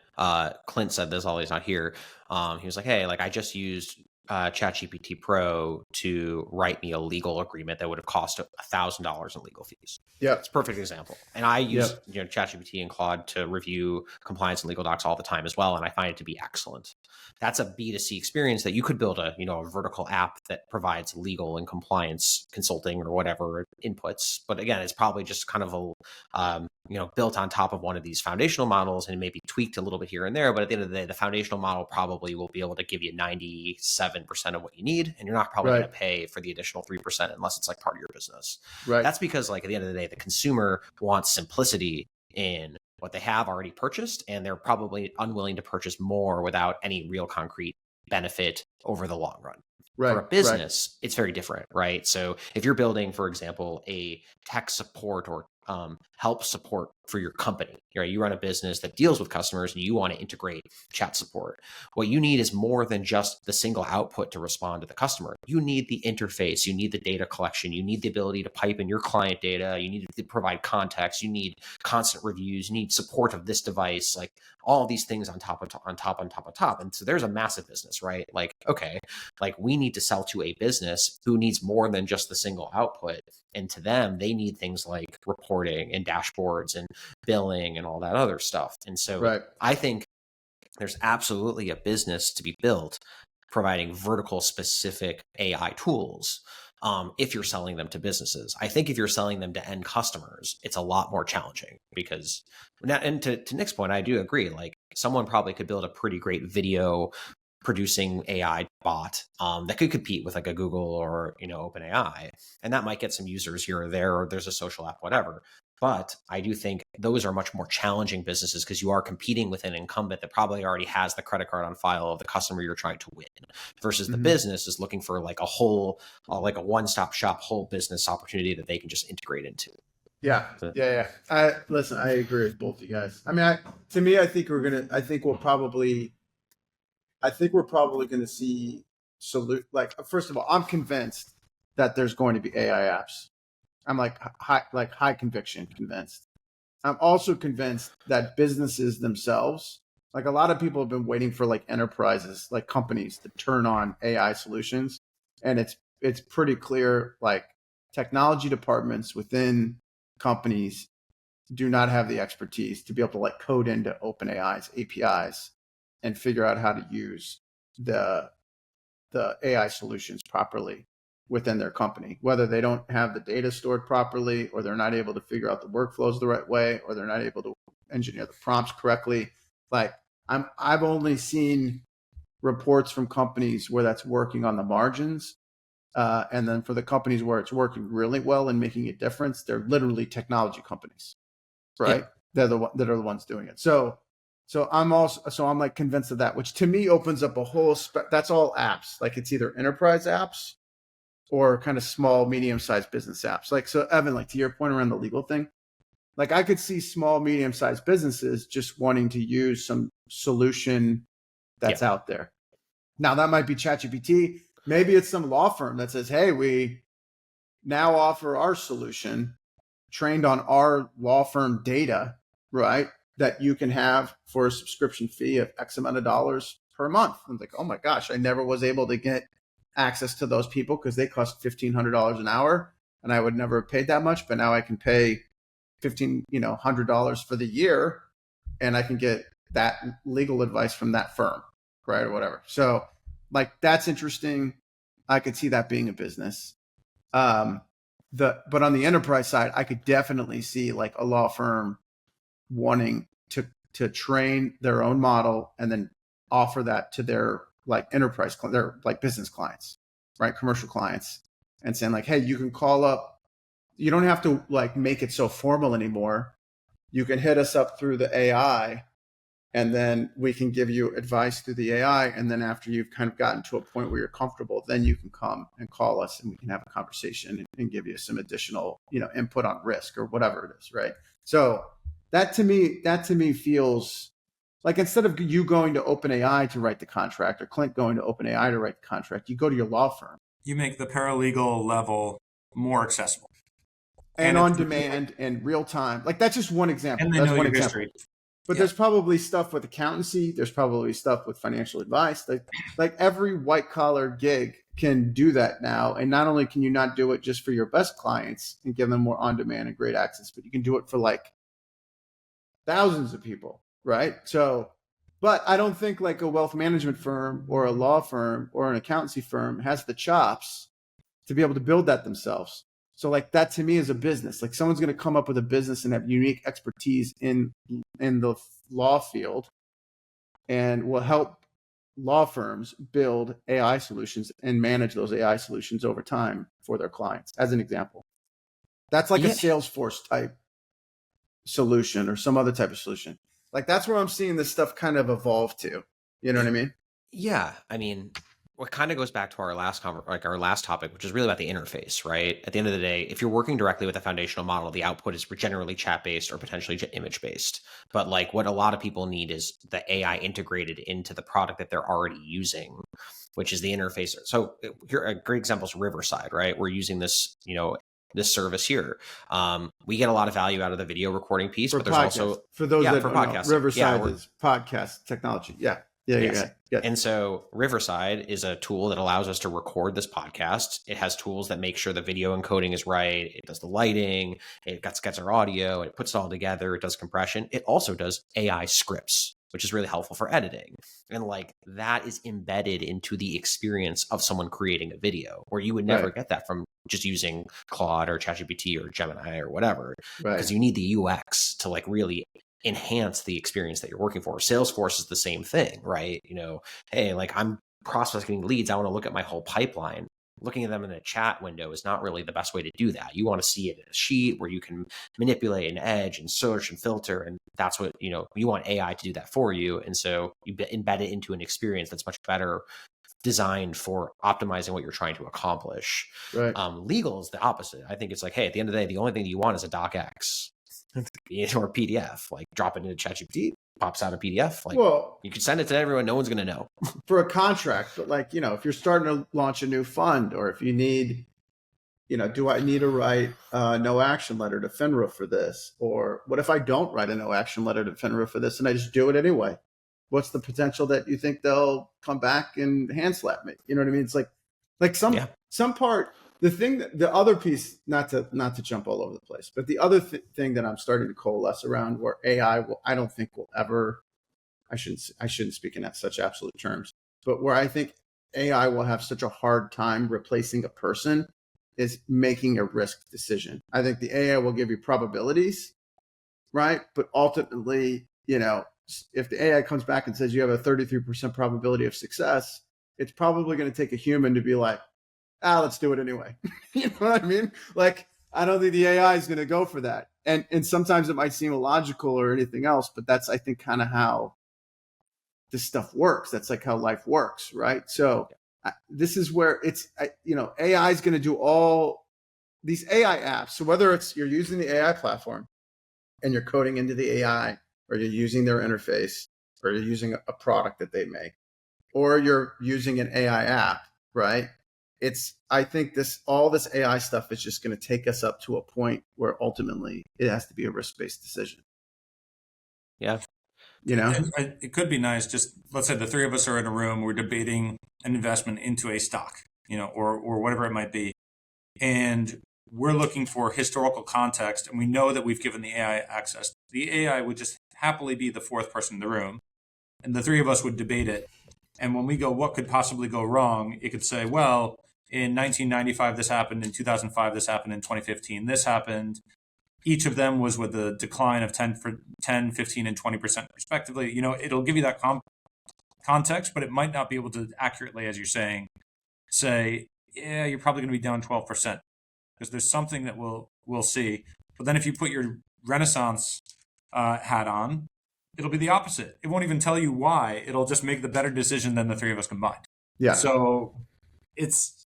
Clint said this, although he's not here. He was like, hey, like I just used ChatGPT Pro to write me a legal agreement that would have cost $1,000 in legal fees. Yeah, it's a perfect example. And I use ChatGPT and Claude to review compliance and legal docs all the time as well, and I find it to be excellent. That's a B2C experience that you could build a vertical app that provides legal and compliance consulting or whatever inputs. But again, it's probably just kind of a built on top of one of these foundational models and maybe tweaked a little bit here and there. But at the end of the day, the foundational model probably will be able to give you 97% of what you need, and you're not probably going to pay for the additional 3% unless it's like part of your business. Right. That's because like at the end of the day, the consumer wants simplicity in what they have already purchased, and they're probably unwilling to purchase more without any real concrete benefit over the long run. Right. For a business, it's very different, right? So if you're building, for example, a tech support or help support for your company, right? You run a business that deals with customers and you want to integrate chat support. What you need is more than just the single output to respond to the customer. You need the interface, you need the data collection, you need the ability to pipe in your client data, you need to provide context, you need constant reviews, you need support of this device, like all these things on top. And so there's a massive business, right? Like, okay, like we need to sell to a business who needs more than just the single output. And to them, they need things like reporting and dashboards and billing and all that other stuff. And so I think there's absolutely a business to be built providing vertical specific AI tools if you're selling them to businesses. I think if you're selling them to end customers, it's a lot more challenging because now, and to Nick's point, I do agree, like someone probably could build a pretty great video producing AI bot that could compete with like a Google or OpenAI, and that might get some users here or there, or there's a social app, whatever. But I do think those are much more challenging businesses because you are competing with an incumbent that probably already has the credit card on file of the customer you're trying to win, versus the business is looking for like a whole, like a one-stop shop, whole business opportunity that they can just integrate into. Yeah. Listen, I agree with both of you guys. I mean, I think we're probably going to see first of all, I'm convinced that there's going to be AI apps. I'm high conviction convinced. I'm also convinced that businesses themselves, like a lot of people have been waiting for like enterprises, like companies to turn on AI solutions. And it's pretty clear, like technology departments within companies do not have the expertise to be able to like code into OpenAI's APIs and figure out how to use the AI solutions properly within their company, whether they don't have the data stored properly, or they're not able to figure out the workflows the right way, or they're not able to engineer the prompts correctly. Like I've only seen reports from companies where that's working on the margins. And then for the companies where it's working really well and making a difference, they're literally technology companies, right? Yeah. That are the ones doing it. So I'm like convinced of that, which to me opens up a whole, that's all apps. Like it's either enterprise apps or kind of small, medium-sized business apps. Like, so Evan, like to your point around the legal thing, like I could see small, medium-sized businesses just wanting to use some solution that's out there. Now that might be ChatGPT. Maybe it's some law firm that says, hey, we now offer our solution trained on our law firm data, right? That you can have for a subscription fee of X amount of dollars per month. I'm like, oh my gosh, I never was able to get access to those people because they cost $1,500 an hour, and I would never have paid that much. But now I can pay $1,500 for the year, and I can get that legal advice from that firm, right, or whatever. So, like that's interesting. I could see that being a business. But on the enterprise side, I could definitely see like a law firm wanting to train their own model and then offer that to their like enterprise, their like business clients, right? Commercial clients, and saying like, hey, you can call up, you don't have to like make it so formal anymore. You can hit us up through the AI, and then we can give you advice through the AI. And then after you've kind of gotten to a point where you're comfortable, then you can come and call us and we can have a conversation and give you some additional, input on risk or whatever it is. Right. So that to me feels like instead of you going to OpenAI to write the contract or Clint going to OpenAI to write the contract, you go to your law firm. You make the paralegal level more accessible. And on demand and real time. Like that's just one example. And they that's know one your example. history. But there's probably stuff with accountancy. There's probably stuff with financial advice. Like every white collar gig can do that now. And not only can you not do it just for your best clients and give them more on demand and great access, but you can do it for like thousands of people, right? So, but I don't think like a wealth management firm or a law firm or an accountancy firm has the chops to be able to build that themselves. So like that to me is a business. Like someone's going to come up with a business and have unique expertise in the law field and will help law firms build AI solutions and manage those AI solutions over time for their clients, as an example. That's like a Salesforce type solution or some other type of solution. Like that's where I'm seeing this stuff kind of evolve to. You know what I mean? Yeah. I mean, what kind of goes back to our last our last topic, which is really about the interface, right? At the end of the day, if you're working directly with a foundational model, the output is generally chat-based or potentially image-based. But like what a lot of people need is the AI integrated into the product that they're already using, which is the interface. So here, a great example is Riverside, right? We're using this, this service here. We get a lot of value out of the video recording piece, but there's also for those that for don't know, podcasting. Riverside is podcast technology. Yeah. Yeah. And so Riverside is a tool that allows us to record this podcast. It has tools that make sure the video encoding is right. It does the lighting. It gets our audio. It puts it all together. It does compression. It also does AI scripts, which is really helpful for editing. And like that is embedded into the experience of someone creating a video, where you would never get that from just using Claude or ChatGPT or Gemini or whatever, because you need the UX to like really enhance the experience that you're working for. Salesforce is the same thing, right? Hey, like I'm prospecting leads. I want to look at my whole pipeline. Looking at them in a chat window is not really the best way to do that. You want to see it in a sheet where you can manipulate and edge and search and filter. And that's what, you want AI to do that for you. And so you embed it into an experience that's much better designed for optimizing what you're trying to accomplish. Right. Legal is the opposite. I think it's like, hey, at the end of the day, the only thing you want is a docx or PDF. Like drop it into ChatGPT, pops out a PDF. Like, well, you can send it to everyone. No one's going to know. For a contract, but like, if you're starting to launch a new fund, or if you need, do I need to write a no action letter to FINRA for this? Or what if I don't write a no action letter to FINRA for this and I just do it anyway? What's the potential that you think they'll come back and hand slap me? You know what I mean? It's like some part. The other piece, not to jump all over the place, but the other thing that I'm starting to coalesce around, where AI I don't think will ever, I shouldn't speak in such absolute terms, but where I think AI will have such a hard time replacing a person is making a risk decision. I think the AI will give you probabilities, right? But ultimately, if the AI comes back and says you have a 33% probability of success, it's probably going to take a human to be like, let's do it anyway. You know what I mean? Like, I don't think the AI is going to go for that. And sometimes it might seem illogical or anything else, but that's, I think, kind of how this stuff works. That's like how life works, right? So this is where AI is going to do all these AI apps. So whether it's you're using the AI platform and you're coding into the AI, or you're using their interface, or you're using a product that they make, or you're using an AI app, right? I think all this AI stuff is just going to take us up to a point where ultimately it has to be a risk-based decision. Yeah. It could be nice. Just let's say the three of us are in a room, we're debating an investment into a stock, or whatever it might be. And we're looking for historical context, and we know that we've given the AI access. The AI would just happily be the fourth person in the room, and the three of us would debate it. And when we go, what could possibly go wrong? It could say, well, in 1995, this happened. In 2005, this happened. In 2015, this happened. Each of them was with a decline of 10, 15, and 20% respectively. It'll give you that context, but it might not be able to accurately, as you're saying, say, yeah, you're probably going to be down 12%, because there's something that we'll see. But then if you put your Renaissance hat on, it'll be the opposite. It won't even tell you why. It'll just make the better decision than the three of us combined. Yeah. So it's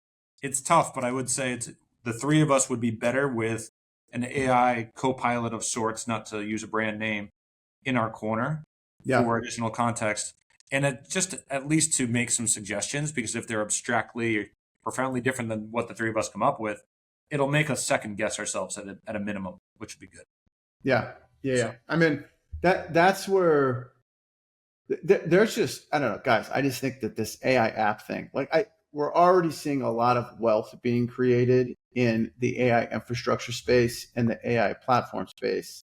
tough, but I would say the three of us would be better with an AI co-pilot of sorts, not to use a brand name, in our corner for additional context. And just at least to make some suggestions, because if they're abstractly or profoundly different than what the three of us come up with, it'll make us second guess ourselves at a minimum, which would be good. Yeah. I mean, that's where there's just, I don't know, guys. I just think that this AI app thing, we're already seeing a lot of wealth being created in the AI infrastructure space and the AI platform space.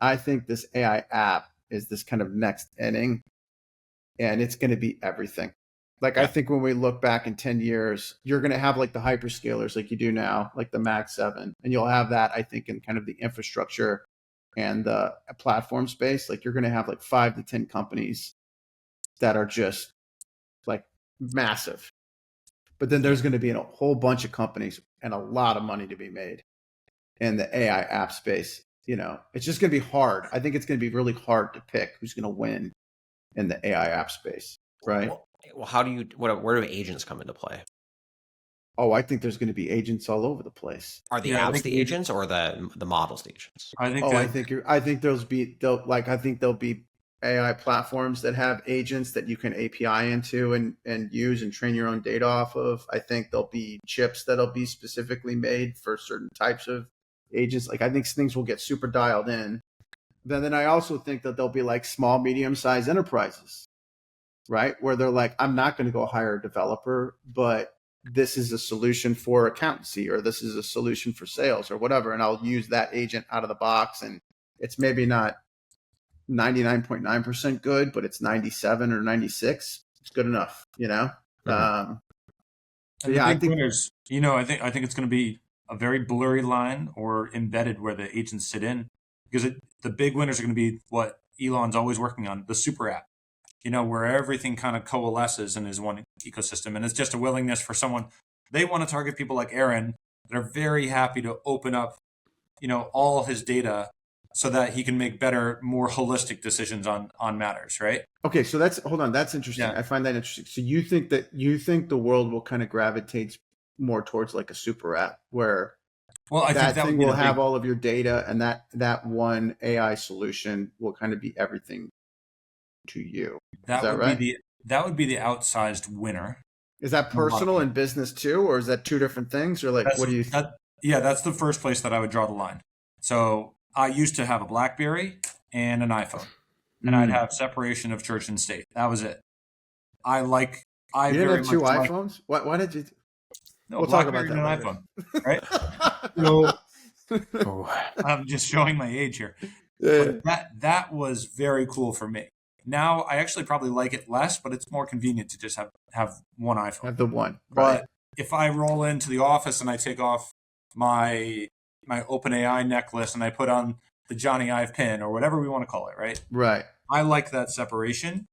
I think this AI app is this kind of next inning, and it's going to be everything. I think when we look back in 10 years, you're going to have like the hyperscalers like you do now, like the Max 7, and you'll have that, I think, in kind of the infrastructure and the platform space. Like you're going to have like 5 to 10 companies that are just like massive. But then there's going to be a whole bunch of companies and a lot of money to be made in the AI app space. It's just going to be hard. I think it's going to be really hard to pick who's going to win in the AI app space, right? Well, where do agents come into play? Oh, I think there's going to be agents all over the place. Are the apps the agents or the models the agents? I think there'll be AI platforms that have agents that you can API into and use and train your own data off of. I think there'll be chips that'll be specifically made for certain types of agents. Like I think things will get super dialed in. Then I also think that there'll be like small, medium-sized enterprises, right? Where they're like, I'm not going to go hire a developer, but this is a solution for accountancy, or this is a solution for sales or whatever. And I'll use that agent out of the box. And it's maybe not 99.9% good, but it's 97 or 96. It's good enough, Mm-hmm. I think winners, I think it's going to be a very blurry line or embedded where the agents sit in, because the big winners are going to be what Elon's always working on, the super app, where everything kind of coalesces in his one ecosystem. And it's just a willingness for someone. They want to target people like Aaron that are very happy to open up, all his data so that he can make better, more holistic decisions on matters, right? Okay, so hold on. That's interesting. Yeah. I find that interesting. So you think the world will kind of gravitate more towards like a super app where I think that thing will have all of your data, and that one AI solution will kind of be everything to you. Is that right? That would be the outsized winner. Is that personal and business too, or is that two different things? Or what do you think? That's the first place that I would draw the line. So I used to have a BlackBerry and an iPhone, and I'd have separation of church and state. That was it. You didn't have two iPhones? Why did you? No, we'll talk about that. An iPhone, right? I'm just showing my age here. Yeah. But that was very cool for me. Now I actually probably like it less, but it's more convenient to just have one iPhone. Have the one. Right. But if I roll into the office and I take off my OpenAI necklace and I put on the Johnny Ive pin or whatever we want to call it, right? Right. I like that separation.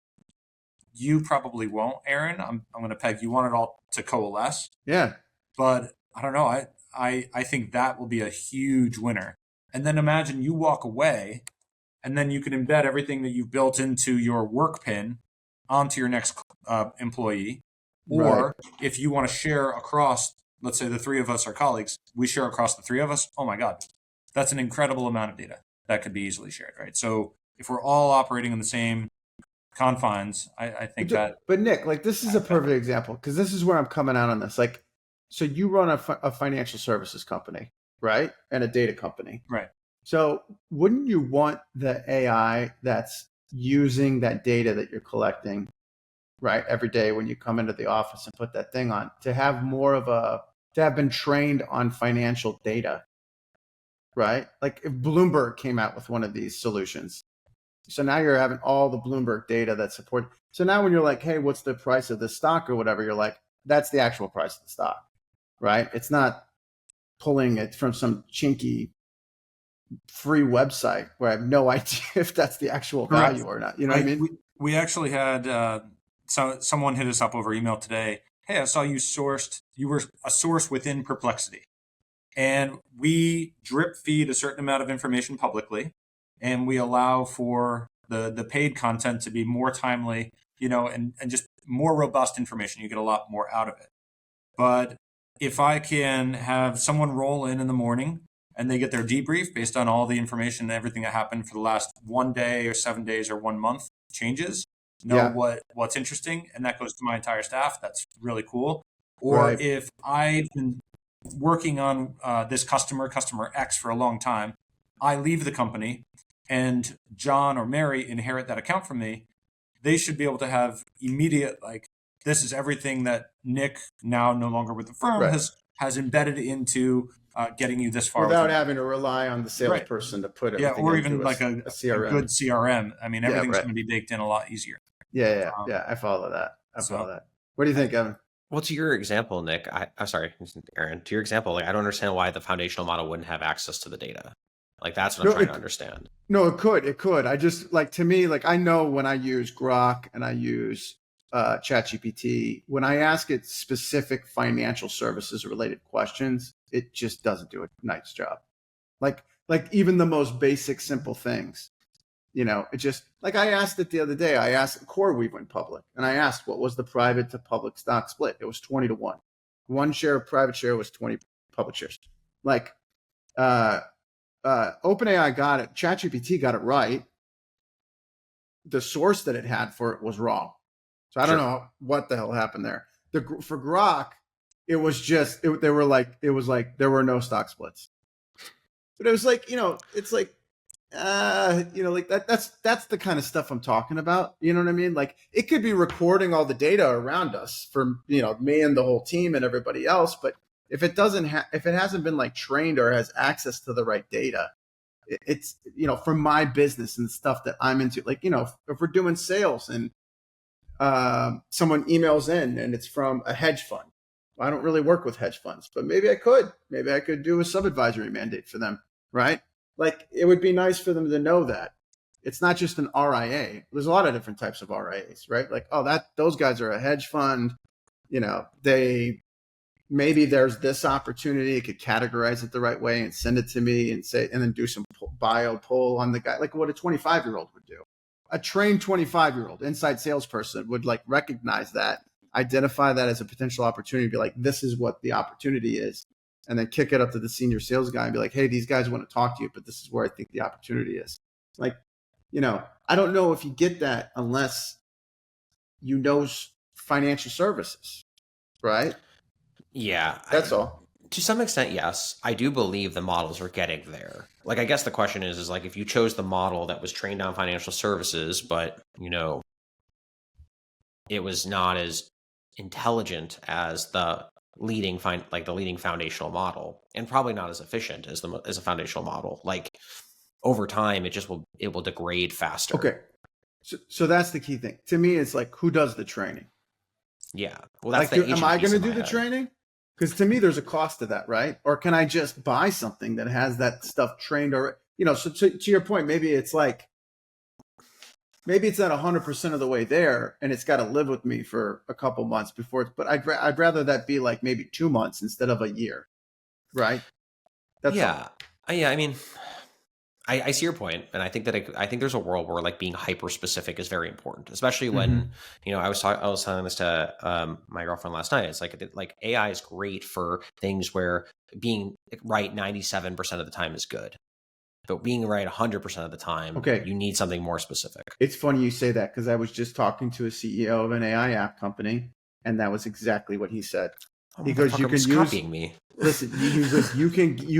You probably won't, Aaron. I'm going to peg. You want it all to coalesce. Yeah. But I don't know. I think that will be a huge winner. And then imagine you walk away, and then you can embed everything that you've built into your work pin onto your next employee. Or if you want to share across, let's say the three of us are colleagues, we share across the three of us. Oh my God, that's an incredible amount of data that could be easily shared, right? So if we're all operating in the same confines, I think that. But Nick, this is a perfect example, because this is where I'm coming out on this. So you run a financial services company, right? And a data company. Right. So wouldn't you want the AI that's using that data that you're collecting, right, every day when you come into the office and put that thing on, to have to have been trained on financial data, right? Like if Bloomberg came out with one of these solutions. So now you're having all the Bloomberg data that support. So now when you're like, hey, what's the price of this stock or whatever, you're like, that's the actual price of the stock, right? It's not pulling it from some chinky free website where I have no idea if that's the actual value or not. You know what I mean? We actually had someone hit us up over email today. Hey, I saw you were a source within Perplexity. And we drip feed a certain amount of information publicly, and we allow for the paid content to be more timely, and just more robust information. You get a lot more out of it. But if I can have someone roll in the morning and they get their debrief based on all the information and everything that happened for the last 1 day or 7 days or 1 month changes, what's interesting, and that goes to my entire staff, that's really cool. Or if I've been working on this customer X for a long time, I leave the company, and John or Mary inherit that account from me, they should be able to have immediate, like, this is everything that Nick, now no longer with the firm, Right. has embedded into getting you this far without having to rely on the salesperson to put everything or into even like a CRM. good CRM. I mean, everything's right. going to be baked in a lot easier. Yeah. I follow that. What do you think, Evan? Well, to your example, Nick, I'm sorry, Aaron, to your example, like, I don't understand why the foundational model wouldn't have access to the data. Like, that's what I'm trying to understand. No, it could. I just, like, to me, like, I know when I use Grok and I use ChatGPT, when I ask it specific financial services related questions, it just doesn't do a nice job. Like even the most basic, simple things, it just, like, I asked it the other day. I asked CoreWeave went public, and I asked what was the private to public stock split. It was 20-1. One share of private share was 20 public shares. Like, OpenAI got it. ChatGPT got it right. The source that it had for it was wrong. So I don't know what the hell happened there. For Grok, it was just, there were no stock splits. But it was like, it's like, like that's the kind of stuff I'm talking about. You know what I mean? Like, it could be recording all the data around us for, me and the whole team and everybody else. But if it hasn't been like trained or has access to the right data, it's, from my business and stuff that I'm into, like, if we're doing sales and someone emails in and it's from a hedge fund. I don't really work with hedge funds, but maybe I could do a sub-advisory mandate for them, right? Like, it would be nice for them to know that it's not just an RIA. There's a lot of different types of RIAs, right? Like, those guys are a hedge fund. Maybe there's this opportunity. It could categorize it the right way and send it to me and then do some bio poll on the guy, like what a 25-year-old would do. A trained 25-year-old inside salesperson would, like, recognize that, identify that as a potential opportunity, be like, this is what the opportunity is, and then kick it up to the senior sales guy and be like, hey, these guys want to talk to you, but this is where I think the opportunity is. Like, I don't know if you get that unless you know financial services, right? Yeah. That's all. To some extent, yes. I do believe the models are getting there. Like, I guess the question is like, if you chose the model that was trained on financial services, but, it was not as intelligent as the leading foundational model, and probably not as efficient as a foundational model. Like, over time, it will degrade faster. Okay. So that's the key thing. To me, it's like, who does the training? Yeah. Well, that's like, am I going to do the training? Because to me, there's a cost to that, right? Or can I just buy something that has that stuff trained, or, so to your point, maybe it's not 100% of the way there, and it's got to live with me for a couple months before. But I'd rather that be like maybe 2 months instead of a year, right? That's all. Yeah. I mean, I see your point, and I think there's a world where, like, being hyper specific is very important, especially when I was telling this to my girlfriend last night. It's like AI is great for things where being right 97% of the time is good, but being right 100% of the time, you need something more specific. It's funny you say that, because I was just talking to a CEO of an AI app company, and that was exactly what he said. He goes, "You can use copying me." Listen, you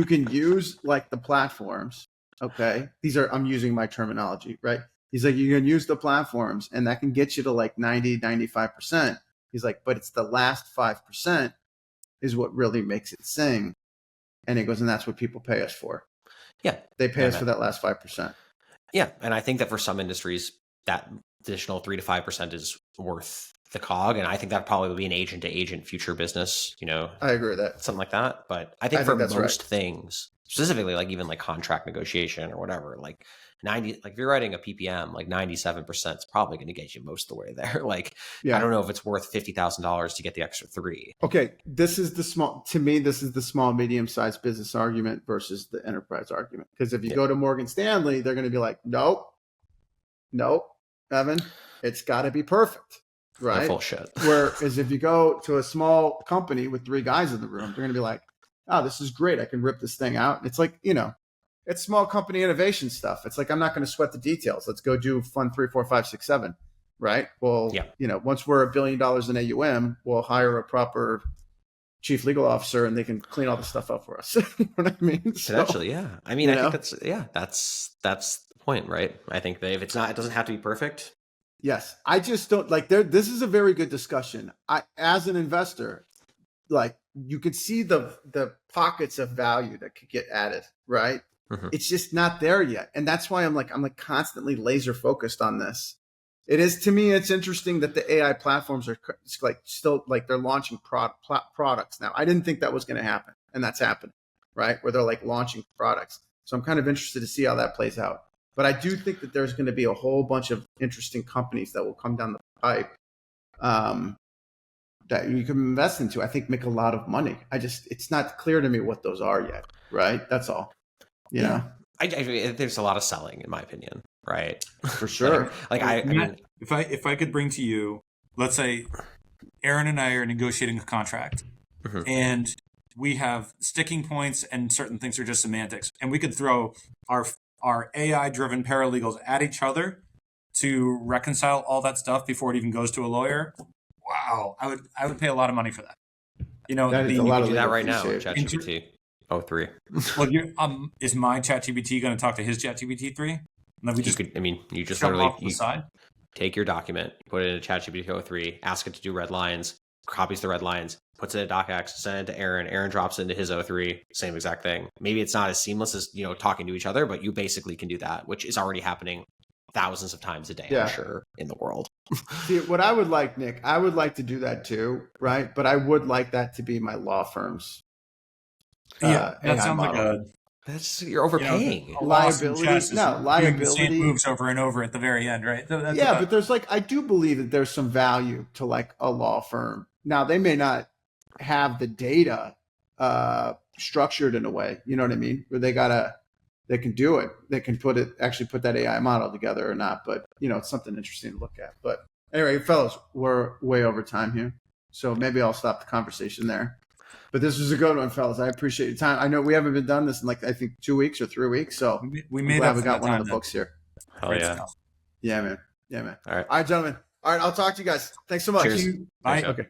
can use, like, the platforms. Okay, I'm using my terminology, right? He's like, you can use the platforms, and that can get you to like 90-95%. He's like, but it's the last 5% is what really makes it sing. And he goes, and that's what people pay us for. Yeah, they pay us for that last 5%. Yeah, and I think that for some industries, that additional 3 to 5% is worth the cog, and I think that probably would be an agent to agent future business. I agree with that, something like that. But I think for most things, specifically, like even like contract negotiation or whatever, like 90, like if you're writing a PPM, like 97% is probably going to get you most of the way there. Like, I don't know if it's worth $50,000 to get the extra 3. Okay, this is the small medium-sized business argument versus the enterprise argument. Because if you go to Morgan Stanley, they're going to be like, nope, Evan, it's got to be perfect. Right. They're full shit. Whereas if you go to a small company with 3 guys in the room, they're going to be like, oh, this is great. I can rip this thing out. And it's like, it's small company innovation stuff. It's like, I'm not going to sweat the details. Let's go do fund 3, 4, 5, 6, 7. Right. Well, once we're $1 billion in AUM, we'll hire a proper chief legal officer and they can clean all the stuff up for us. You know what I mean? Potentially, yeah. I mean, I think that's point, right? I think that if it's not, it doesn't have to be perfect. Yes, I just don't like there. This is a very good discussion. As an investor, like you could see the pockets of value that could get added, right? Mhm. It's just not there yet, and that's why I'm like constantly laser focused on this. It is, to me, it's interesting that the AI platforms are like still like they're launching products now. I didn't think that was going to happen, and that's happening, right? Where they're like launching products. So I'm kind of interested to see how that plays out. But I do think that there's going to be a whole bunch of interesting companies that will come down the pipe that you can invest into. I think make a lot of money. It's not clear to me what those are yet, right? That's all. You know? There's a lot of selling, in my opinion, right? For sure. I mean, if I could bring to you, let's say Aaron and I are negotiating a contract, and we have sticking points and certain things are just semantics, and we could throw our AI-driven paralegals at each other to reconcile all that stuff before it even goes to a lawyer. Wow, I would pay a lot of money for that. You know, that is you a lot can of do that legal right fees now with saved. ChatGPT 03. Well, is my ChatGPT going to talk to his ChatGPT 3? And then we just you just shove it literally off to the side. take your document, put it in a ChatGPT 03, ask it to do red lines, copies the red lines, puts it in docx, send it to Aaron. Aaron drops it into his 03, same exact thing. Maybe it's not as seamless as talking to each other, but you basically can do that, which is already happening thousands of times a day, I'm sure, in the world. See, what I would like, Nick, I would like to do that too, right? But I would like that to be my law firm's that AI sounds model. You're overpaying. Liability. No, liability. The same moves over and over at the very end, right? So but there's I do believe that there's some value to like a law firm. Now they may not have the data structured in a way, you know what I mean? Where they can do it. They can put that AI model together or not. But it's something interesting to look at. But anyway, fellas, we're way over time here. So maybe I'll stop the conversation there. But this was a good one, fellas. I appreciate your time. I know we haven't been done this in I think 2 weeks or 3 weeks. So we made we got one on the books here. Hell yeah. Yeah, man. Yeah, man. All right. All right, gentlemen. All right, I'll talk to you guys. Thanks so much. Cheers. Bye. Okay.